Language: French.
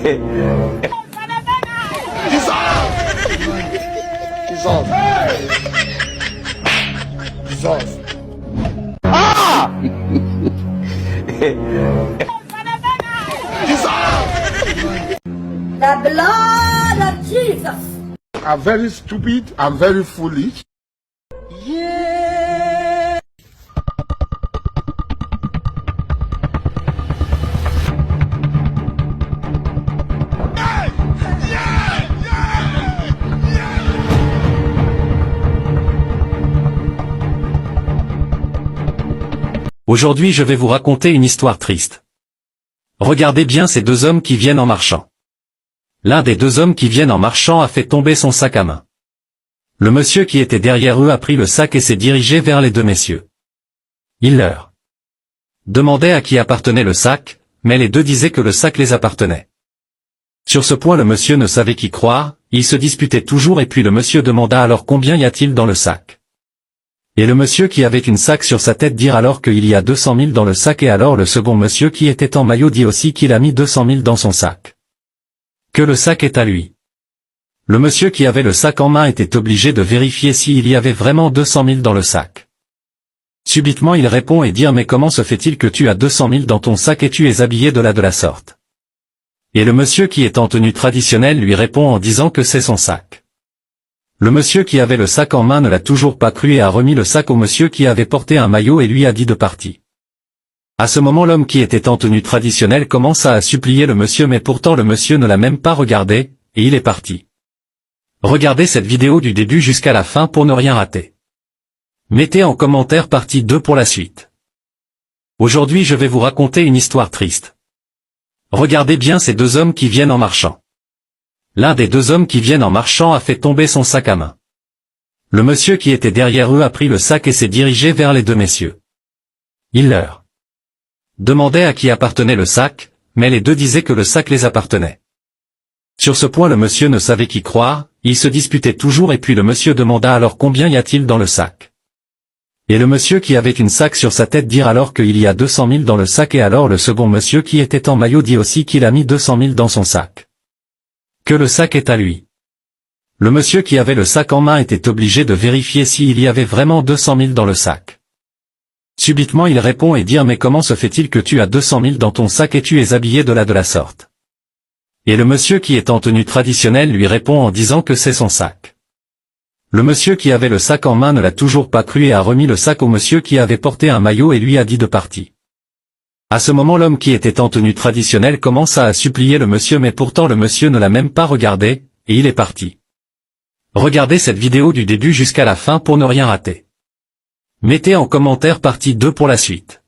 Jesus. Ah! The blood of Jesus. I'm very stupid. I'm very foolish. Yeah. Aujourd'hui je vais vous raconter une histoire triste. Regardez bien ces deux hommes qui viennent en marchant. L'un des deux hommes qui viennent en marchant a fait tomber son sac à main. Le monsieur qui était derrière eux a pris le sac et s'est dirigé vers les deux messieurs. Il leur demandait à qui appartenait le sac, mais les deux disaient que le sac les appartenait. Sur ce point le monsieur ne savait qui croire, il se disputait toujours et puis le monsieur demanda alors combien y a-t-il dans le sac. Et le monsieur qui avait une sac sur sa tête dit alors qu'il y a 200 000 dans le sac et alors le second monsieur qui était en maillot dit aussi qu'il a mis 200 000 dans son sac. Que le sac est à lui. Le monsieur qui avait le sac en main était obligé de vérifier s'il y avait vraiment 200 000 dans le sac. Subitement il répond et dit mais comment se fait-il que tu as 200 000 dans ton sac et tu es habillé de la sorte. Et le monsieur qui est en tenue traditionnelle lui répond en disant que c'est son sac. Le monsieur qui avait le sac en main ne l'a toujours pas cru et a remis le sac au monsieur qui avait porté un maillot et lui a dit de partir. À ce moment l'homme qui était en tenue traditionnelle commença à supplier le monsieur mais pourtant le monsieur ne l'a même pas regardé, et il est parti. Regardez cette vidéo du début jusqu'à la fin pour ne rien rater. Mettez en commentaire partie 2 pour la suite. Aujourd'hui je vais vous raconter une histoire triste. Regardez bien ces deux hommes qui viennent en marchant. L'un des deux hommes qui viennent en marchant a fait tomber son sac à main. Le monsieur qui était derrière eux a pris le sac et s'est dirigé vers les deux messieurs. Il leur demandait à qui appartenait le sac, mais les deux disaient que le sac les appartenait. Sur ce point le monsieur ne savait qui croire, il se disputait toujours et puis le monsieur demanda alors combien y a-t-il dans le sac. Et le monsieur qui avait une sac sur sa tête dit alors qu'il y a 200 000 dans le sac et alors le second monsieur qui était en maillot dit aussi qu'il a mis 200 000 dans son sac. Que le sac est à lui. Le monsieur qui avait le sac en main était obligé de vérifier s'il y avait vraiment 200 000 dans le sac. Subitement il répond et dit mais comment se fait-il que tu as 200 000 dans ton sac et tu es habillé de la sorte. Et le monsieur qui est en tenue traditionnelle lui répond en disant que c'est son sac. Le monsieur qui avait le sac en main ne l'a toujours pas cru et a remis le sac au monsieur qui avait porté un maillot et lui a dit de partir. À ce moment l'homme qui était en tenue traditionnelle commença à supplier le monsieur mais pourtant le monsieur ne l'a même pas regardé, et il est parti. Regardez cette vidéo du début jusqu'à la fin pour ne rien rater. Mettez en commentaire partie 2 pour la suite.